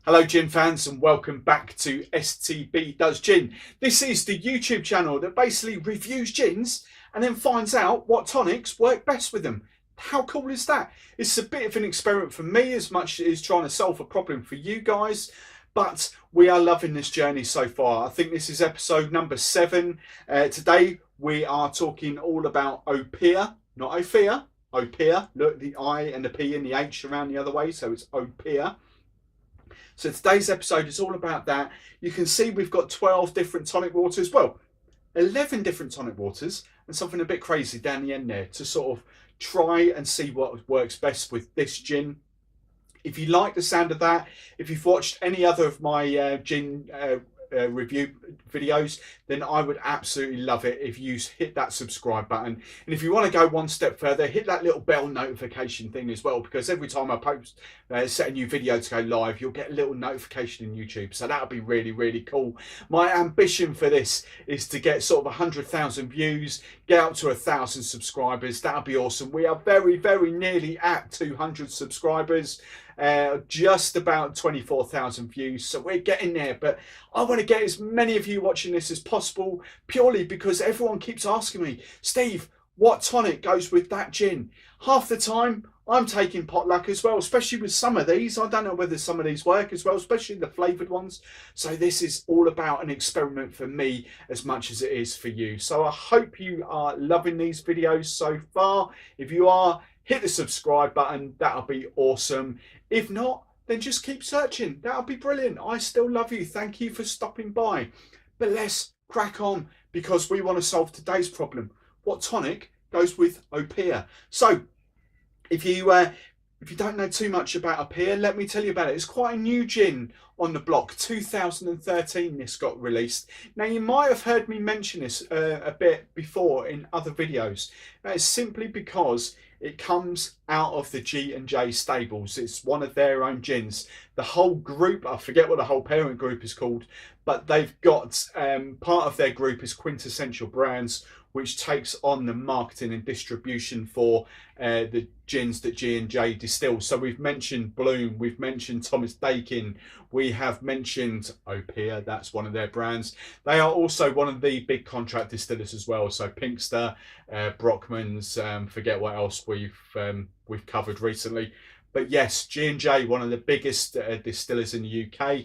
Hello gin fans and welcome back to STB Does Gin. This is the YouTube channel that basically reviews gins and then finds out what tonics work best with them. How cool is that? It's a bit of an experiment for me as much as it is trying to solve a problem for you guys. But we are loving this journey so far. I think this is episode number 7. Today we are talking all about Opihr, not Ophir, Opihr. Look, the I and the P and the H around the other way, so it's Opihr. So today's episode is all about that. You can see we've got 12 different tonic waters, well, 11 different tonic waters and something a bit crazy down the end there to sort of try and see what works best with this gin. If you like the sound of that, if you've watched any other of my gin review videos, then I would absolutely love it if you hit that subscribe button. And if you want to go one step further, hit that little bell notification thing as well, because every time I post set a new video to go live, you'll get a little notification in YouTube. So that'll be really cool. My ambition for this is to get sort of 100,000 views, get up to 1,000 subscribers. That'll be awesome. We are very nearly at 200 subscribers. Just about 24,000 views, so we're getting there. But I want to get as many of you watching this as possible, purely because everyone keeps asking me, Steve, what tonic goes with that gin? Half the time I'm taking potluck as well, especially with some of these. I don't know whether some of these work as well, especially the flavoured ones. So this is all about an experiment for me as much as it is for you. So I hope you are loving these videos so far. If you are, hit the subscribe button. That'll be awesome. If not, then just keep searching. That'll be brilliant. I still love you. Thank you for stopping by. But let's crack on, because we want to solve today's problem. What tonic goes with Opihr? So if you don't know too much about Opihr, let me tell you about it. It's quite a new gin on the block. 2013 this got released. Now you might have heard me mention this a bit before in other videos. That is simply because it comes out of the G&J stables. It's one of their own gins. The whole group, I forget what the whole parent group is called, but they've got part of their group is Quintessential Brands, which takes on the marketing and distribution for the gins that G&J distills. So we've mentioned Bloom, we've mentioned Thomas Dakin, we have mentioned Opihr, that's one of their brands. They are also one of the big contract distillers as well. So Pinkster, Brockman's, forget what else we've covered recently. But yes, G&J, one of the biggest distillers in the UK,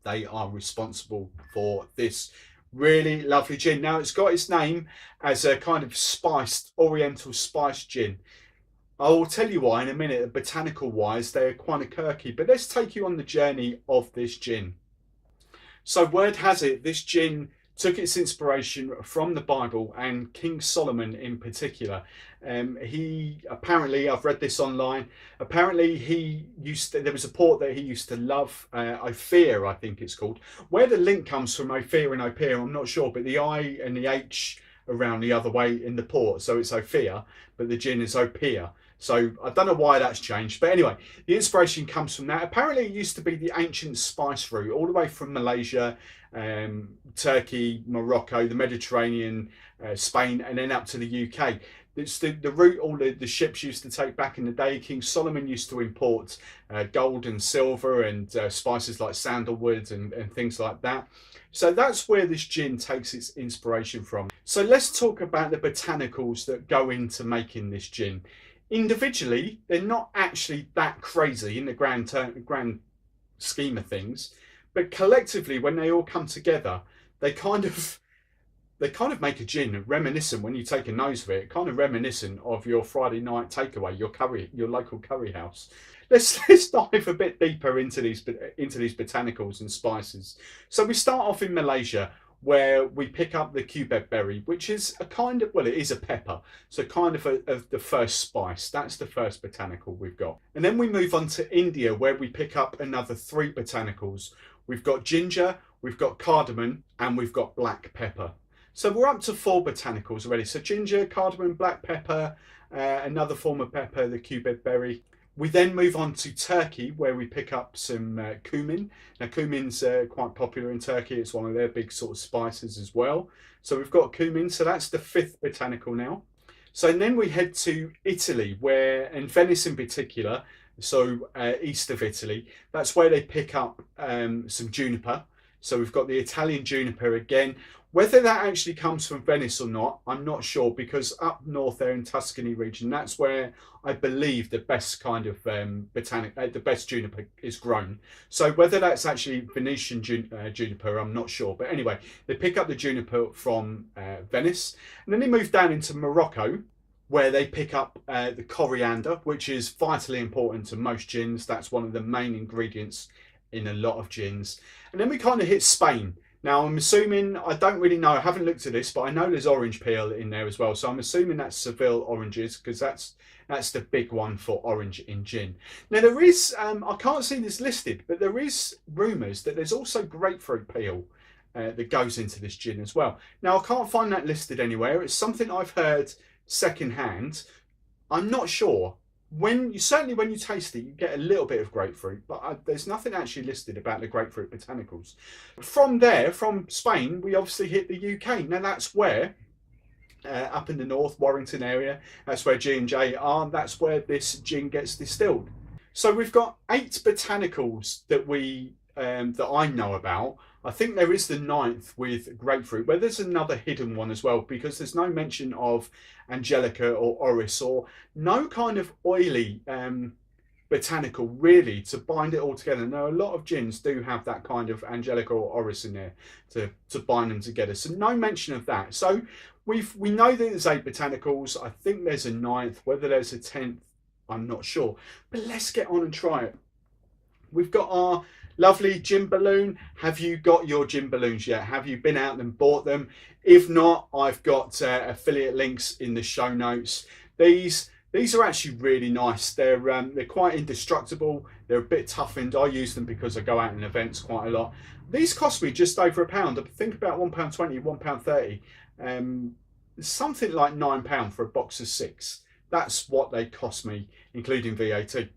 they are responsible for this really lovely gin. Now it's got its name as a kind of spiced, oriental spice gin. I will tell you why in a minute. Botanical wise, they're quite a quirky, but let's take you on the journey of this gin. So word has it, this gin took its inspiration from the Bible and King Solomon in particular. He apparently, I've read this online, apparently there was a port that he used to love, Ophir I think it's called. Where the link comes from, Ophir and Opihr, I'm not sure, but the I and the H around the other way in the port, so it's Ophir, but the gin is Opihr. So I don't know why that's changed, but anyway, the inspiration comes from that. Apparently it used to be the ancient spice route all the way from Malaysia, Turkey, Morocco, the Mediterranean, Spain, and then up to the UK. It's the route all the ships used to take back in the day. King Solomon used to import gold and silver and spices like sandalwood and things like that. So that's where this gin takes its inspiration from. So let's talk about the botanicals that go into making this gin. Individually, they're not actually that crazy in the grand scheme of things, but collectively, when they all come together, they kind of make a gin reminiscent, when you take a nose of it, kind of reminiscent of your Friday night takeaway, your local curry house. Let's dive a bit deeper into these botanicals and spices. So we start off in Malaysia, where we pick up the cubeb berry, which is a kind of, well, it is a pepper, so kind of the first spice. That's the first botanical we've got. And then we move on to India, where we pick up another 3 botanicals. We've got ginger, we've got cardamom, and we've got black pepper. So we're up to 4 botanicals already. So ginger, cardamom, black pepper, another form of pepper, the cubeb berry. We then move on to Turkey, where we pick up some cumin. Now cumin's quite popular in Turkey. It's one of their big sort of spices as well. So we've got cumin, so that's the 5th botanical now. So then we head to Italy, where, and Venice in particular, so east of Italy. That's where they pick up some juniper. So we've got the Italian juniper again. Whether that actually comes from Venice or not, I'm not sure, because up north there in Tuscany region, that's where I believe the best kind of the best juniper is grown. So whether that's actually Venetian juniper, I'm not sure. But anyway, they pick up the juniper from Venice, and then they move down into Morocco, where they pick up the coriander, which is vitally important to most gins. That's one of the main ingredients in a lot of gins. And then we kind of hit Spain. Now, I'm assuming, I don't really know, I haven't looked at this, but I know there's orange peel in there as well. So I'm assuming that's Seville oranges, because that's the big one for orange in gin. Now, there is, I can't see this listed, but there is rumours that there's also grapefruit peel that goes into this gin as well. Now, I can't find that listed anywhere. It's something I've heard secondhand. I'm not sure. Certainly when you taste it, you get a little bit of grapefruit, but there's nothing actually listed about the grapefruit botanicals. From there, from Spain, we obviously hit the UK. Now that's where, up in the north, Warrington area, that's where G&J are. That's where this gin gets distilled. So we've got 8 botanicals that that I know about. I think there is the 9th with grapefruit, where there's another hidden one as well, because there's no mention of Angelica or Orris, or no kind of oily botanical really to bind it all together. Now, a lot of gins do have that kind of Angelica or Orris in there to bind them together. So no mention of that. So we know that there's 8 botanicals. I think there's a 9th. Whether there's a 10th, I'm not sure. But let's get on and try it. We've got our lovely gin balloon. Have you got your gin balloons yet? Have you been out and bought them? If not, I've got affiliate links in the show notes. These are actually really nice. They're quite indestructible. They're a bit toughened. I use them because I go out in events quite a lot. These cost me just over £1. I think about £1.20, £1.30. Something like £9 for a box of 6. That's what they cost me, including VAT.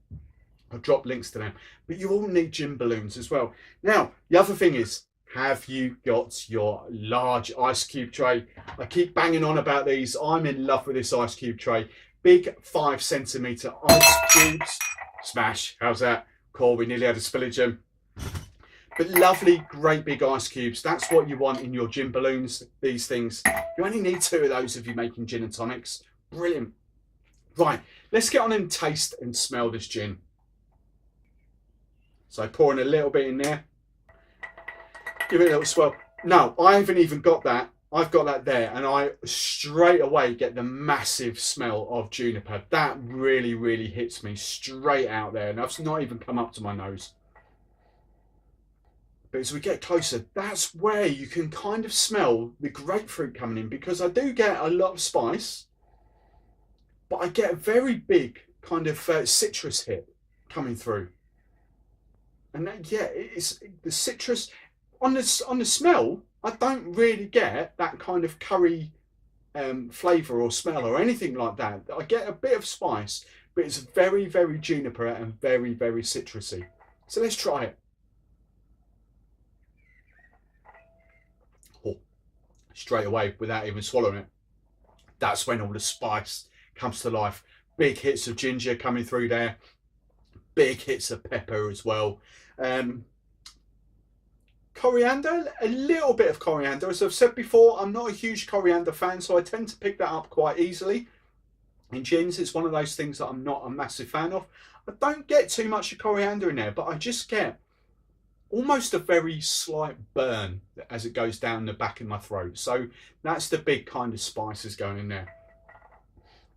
I'll drop links to them. But you all need gin balloons as well. Now, the other thing is, have you got your large ice cube tray? I keep banging on about these. I'm in love with this ice cube tray. Big 5cm ice cubes. Smash. How's that? Cool, we nearly had a spillage in. But lovely, great big ice cubes. That's what you want in your gin balloons, these things. You only need 2 of those if you're making gin and tonics. Brilliant. Right, let's get on and taste and smell this gin. So pouring a little bit in there. Give it a little swirl. No, I haven't even got that. I've got that there, and I straight away get the massive smell of juniper. That really, really hits me straight out there, and that's not even come up to my nose. But as we get closer, that's where you can kind of smell the grapefruit coming in, because I do get a lot of spice, but I get a very big kind of citrus hit coming through. And then, yeah, it's the citrus on the smell. I don't really get that kind of curry flavour or smell or anything like that. I get a bit of spice, but it's very, very juniper and very, very citrusy. So let's try it. Oh, straight away, without even swallowing it. That's when all the spice comes to life. Big hits of ginger coming through there. Big hits of pepper as well. Coriander, a little bit of coriander. As I've said before, I'm not a huge coriander fan, so I tend to pick that up quite easily. In gins, it's one of those things that I'm not a massive fan of. I don't get too much of coriander in there, but I just get almost a very slight burn as it goes down the back of my throat. So that's the big kind of spices going in there.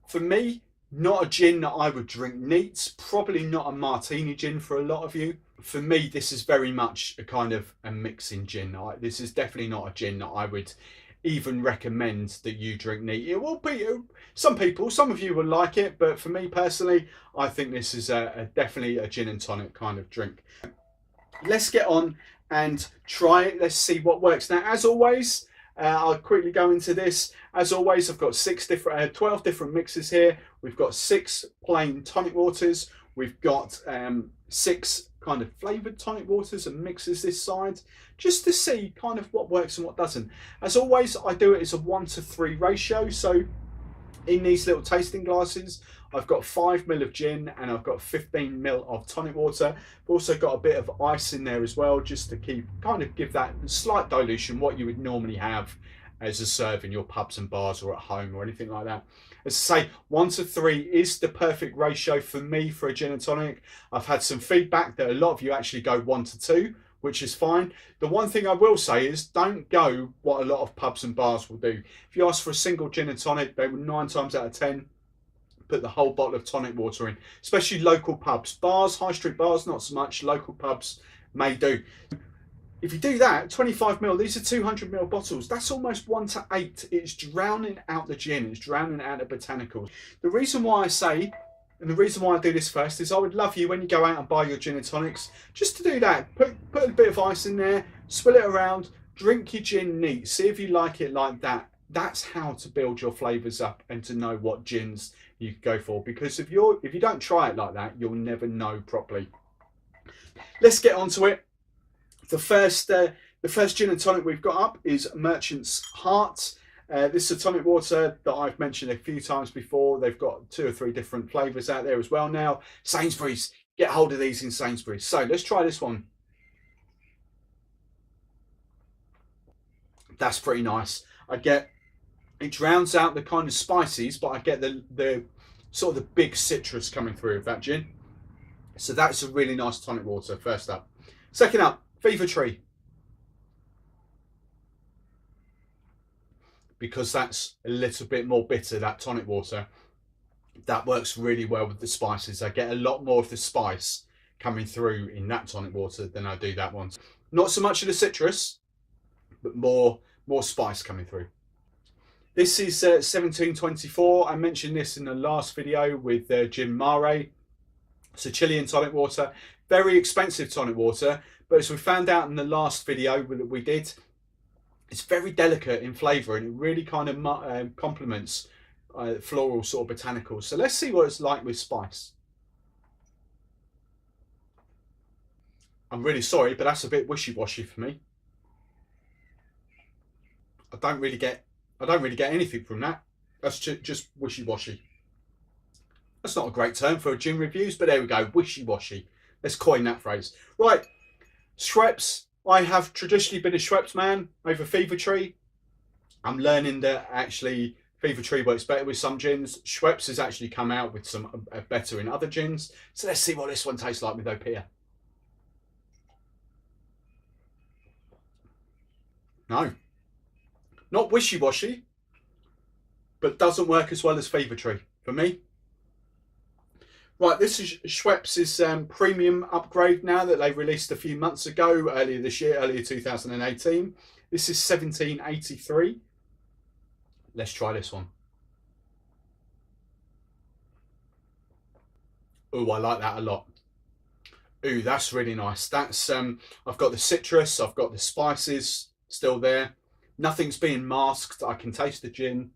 For me, not a gin that I would drink neat, probably not a martini gin for a lot of you. For me, this is very much a kind of a mixing gin. This is definitely not a gin that I would even recommend that you drink neat. It will be, some of you will like it, but for me personally, I think this is definitely a gin and tonic kind of drink. Let's get on and try it. Let's see what works. Now, as always, I'll quickly go into this. As always, I've got 12 different mixes here. We've got 6 plain tonic waters. We've got 6 kind of flavoured tonic waters and mixes this side, just to see kind of what works and what doesn't. As always, I do it as a 1 to 3 ratio. So In these little tasting glasses, I've got 5 ml of gin and I've got 15 ml of tonic water. I've also got a bit of ice in there as well, just to give that slight dilution, what you would normally have as a serve in your pubs and bars or at home or anything like that. As I say, 1 to 3 is the perfect ratio for me for a gin and tonic. I've had some feedback that a lot of you actually go 1 to 2, which is fine. The one thing I will say is don't go what a lot of pubs and bars will do. If you ask for a single gin and tonic, they will 9 times out of 10 put the whole bottle of tonic water in, especially local pubs. Bars, high street bars, not so much. Local pubs may do. If you do that, 25 ml, these are 200 ml bottles. That's almost 1 to 8. It's drowning out the gin. It's drowning out the botanicals. The reason why I say, and the reason why I do this first, is I would love you when you go out and buy your gin and tonics, just to do that. Put a bit of ice in there, swill it around, drink your gin neat. See if you like it like that. That's how to build your flavours up and to know what gins you go for. Because if you don't try it like that, you'll never know properly. Let's get on to it. The first gin and tonic we've got up is Merchant's Heart. This is a tonic water that I've mentioned a few times before. They've got 2 or 3 different flavours out there as well now. Sainsbury's, get hold of these in Sainsbury's. So let's try this one. That's pretty nice. It drowns out the kind of spices, but I get the sort of the big citrus coming through of that gin. So that's a really nice tonic water, first up. Second up, Fever Tree. Because that's a little bit more bitter, that tonic water. That works really well with the spices. I get a lot more of the spice coming through in that tonic water than I do that one. Not so much of the citrus, but more spice coming through. This is 1724. I mentioned this in the last video with Gin Mare. It's a Chilean tonic water. Very expensive tonic water, but as we found out in the last video that we did, it's very delicate in flavour and it really kind of complements floral sort of botanicals. So let's see what it's like with spice. I'm really sorry, but that's a bit wishy-washy for me. I don't really get anything from that. That's just wishy-washy. That's not a great term for gin reviews, but there we go, wishy-washy. Let's coin that phrase. Right, Schweppes. I have traditionally been a Schweppes man over Fever Tree. I'm learning that actually Fever Tree works better with some gins. Schweppes has actually come out with some better in other gins. So let's see what this one tastes like with Opihr. No, not wishy-washy, but doesn't work as well as Fever Tree for me. Right, this is Schweppes' premium upgrade now that they released a few months ago, earlier this year, earlier 2018. This is 1783. Let's try this one. Oh, I like that a lot. Ooh, that's really nice. That's I've got the citrus, I've got the spices still there. Nothing's being masked. I can taste the gin.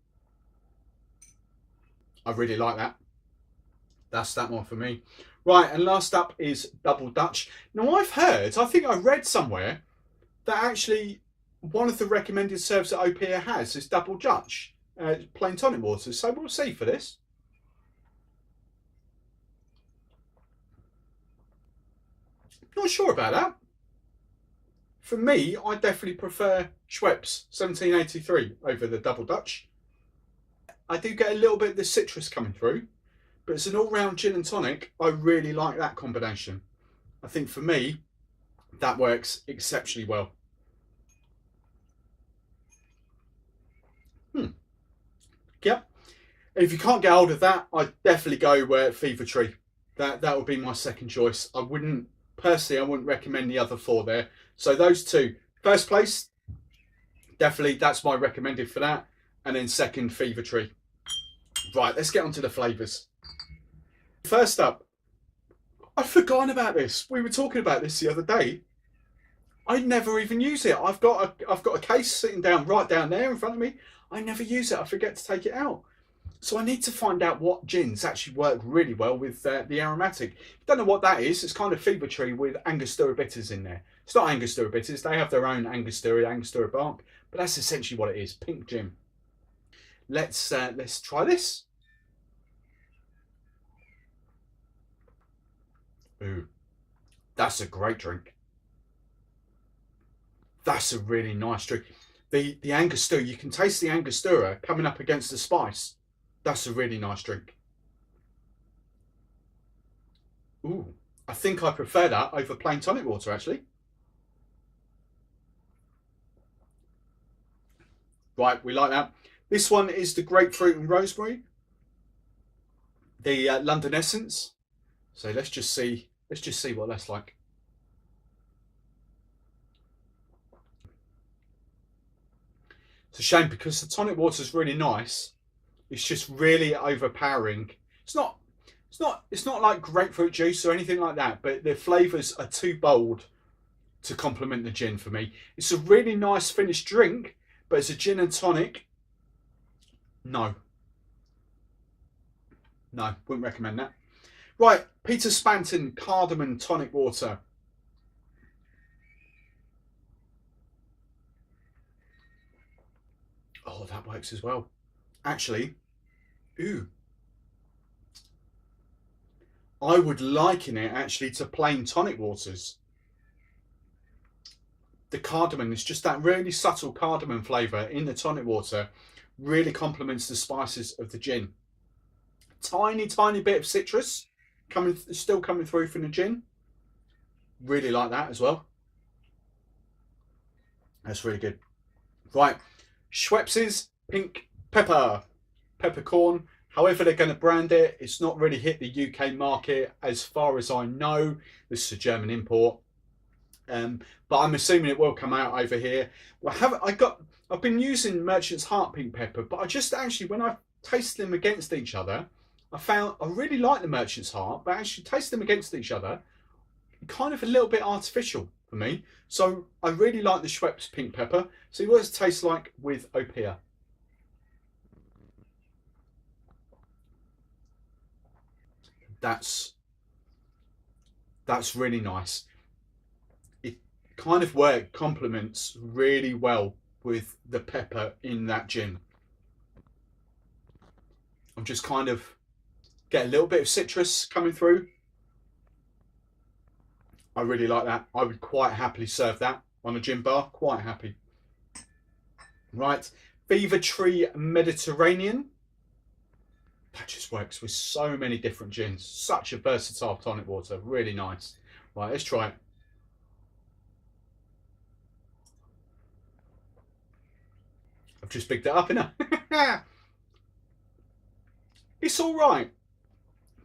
I really like that. That's that one for me. Right, and last up is Double Dutch. Now I've heard, I think I read somewhere, that actually one of the recommended serves that Opihr has is Double Dutch, plain tonic water. So we'll see for this. Not sure about that. For me, I definitely prefer Schweppes 1783 over the Double Dutch. I do get a little bit of the citrus coming through, but as an all-round gin and tonic, I really like that combination. I think for me, that works exceptionally well. Yep. And if you can't get hold of that, I'd definitely go Fever Tree. That would be my second choice. I wouldn't recommend the other 4 there. So those 2. First place, definitely that's my recommended for that. And then second, Fever Tree. Right, let's get on to the flavours. First up, I'd forgotten about this. We were talking about this the other day. I never even use it. I've got a case sitting right down there in front of me. I never use it. I forget to take it out. So I need to find out what gins actually work really well with the aromatic. If you don't know what that is, it's kind of Fever Tree with Angostura bitters in there. It's not Angostura bitters. They have their own Angostura bark, but that's essentially what it is. Pink gin. let's try this. Ooh, that's a great drink. That's a really nice drink. The Angostura, you can taste the Angostura coming up against the spice. That's a really nice drink. Ooh, I think I prefer that over plain tonic water, actually. Right, we like that. This one is the grapefruit and rosemary, the London Essence. So let's just see what that's like. It's a shame because the tonic water is really nice. It's just really overpowering. It's not like grapefruit juice or anything like that, but the flavours are too bold to complement the gin for me. It's a really nice finished drink, but as a gin and tonic, no, wouldn't recommend that. Right, Peter Spanton Cardamom Tonic Water. Oh, that works as well. Actually, ooh. I would liken it actually to plain tonic waters. The cardamom is just that really subtle cardamom flavour in the tonic water, really complements the spices of the gin. Tiny bit of citrus still coming through from the gin. Really like that as well. That's really good. Right, Schweppes's pink peppercorn. However they're going to brand it, it's not really hit the UK market as far as I know. This is a German import, but I'm assuming it will come out over here. Well, I've been using Merchant's Heart pink pepper, but I just actually, when I tasted them against each other, I found I really like the Merchant's Heart, but actually taste them against each other, kind of a little bit artificial for me. So I really like the Schweppes pink pepper. See what it tastes like with Opihr. That's really nice. It kind of complements really well with the pepper in that gin. I'm just kind of get a little bit of citrus coming through. I really like that. I would quite happily serve that on a gin bar, quite happy. Right, Fever Tree Mediterranean. That just works with so many different gins. Such a versatile tonic water, really nice. Right, let's try it. I've just picked it up, innit? It's all right.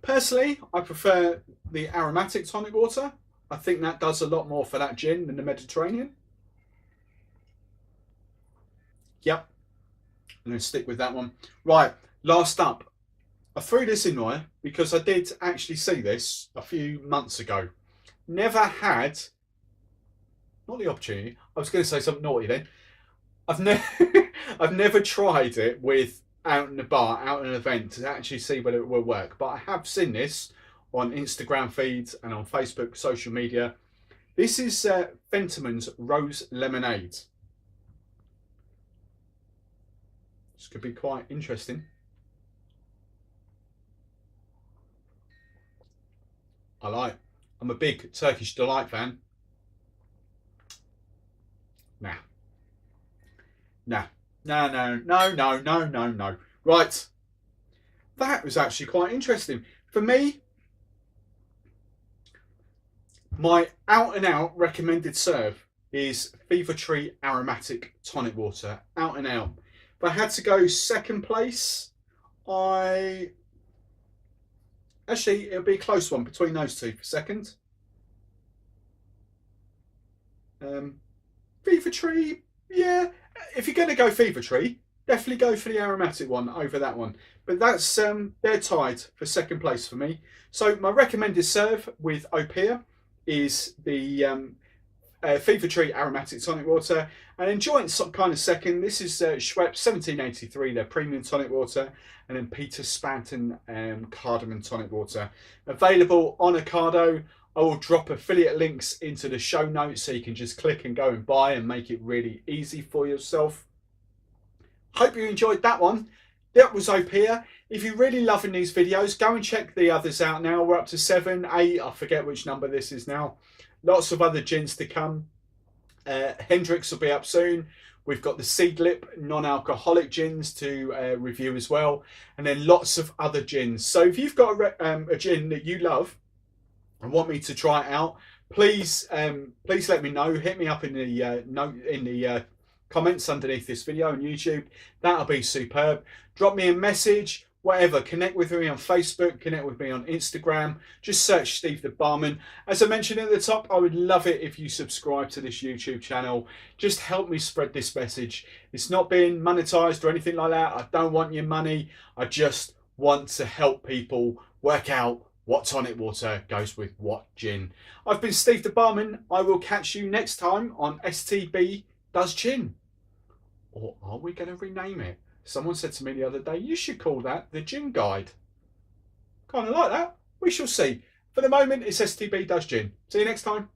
Personally, I prefer the aromatic tonic water. I think that does a lot more for that gin than the Mediterranean. Yep, I'm going to stick with that one. Right, last up. I threw this in there because I did actually see this a few months ago. Never had, not the opportunity, I was going to say something naughty then. I've never tried it with out in the bar, out in an event to actually see whether it will work. But I have seen this on Instagram feeds and on Facebook social media. This is Fentiman's Rose Lemonade. This could be quite interesting. I'm a big Turkish Delight fan. No. Right. That was actually quite interesting. For me, my out and out recommended serve is Fever Tree Aromatic Tonic Water. Out and out. If I had to go second place, actually, it'll be a close one between those two for second. Fever Tree, yeah. If you're going to go Fever Tree, definitely go for the aromatic one over that one. But that's they're tied for second place for me. So my recommended serve with Opihr is the Fever Tree Aromatic Tonic Water, and then joint kind of second. This is Schweppes 1783, their premium tonic water, and then Peter Spanton Cardamom Tonic Water. Available on Ocado. I will drop affiliate links into the show notes so you can just click and go and buy and make it really easy for yourself. Hope you enjoyed that one. that was Opihr. If you're really loving these videos, go and check the others out now. We're up to 7, 8, I forget which number this is now. Lots of other gins to come. Hendrick's will be up soon. We've got the Seedlip non-alcoholic gins to review as well, and then lots of other gins. So if you've got a gin that you love and want me to try it out, please please let me know. Hit me up in the comments underneath this video on YouTube. That'll be superb. Drop me a message, whatever. Connect with me on Facebook, connect with me on Instagram. Just search Steve the Barman. As I mentioned at the top, I would love it if you subscribe to this YouTube channel. Just help me spread this message. It's not being monetized or anything like that. I don't want your money. I just want to help people work out what tonic water goes with what gin. I've been Steve the Barman. I will catch you next time on STB Does Gin. Or are we going to rename it? Someone said to me the other day, you should call that the Gin Guide. Kind of like that. We shall see. For the moment, it's STB Does Gin. See you next time.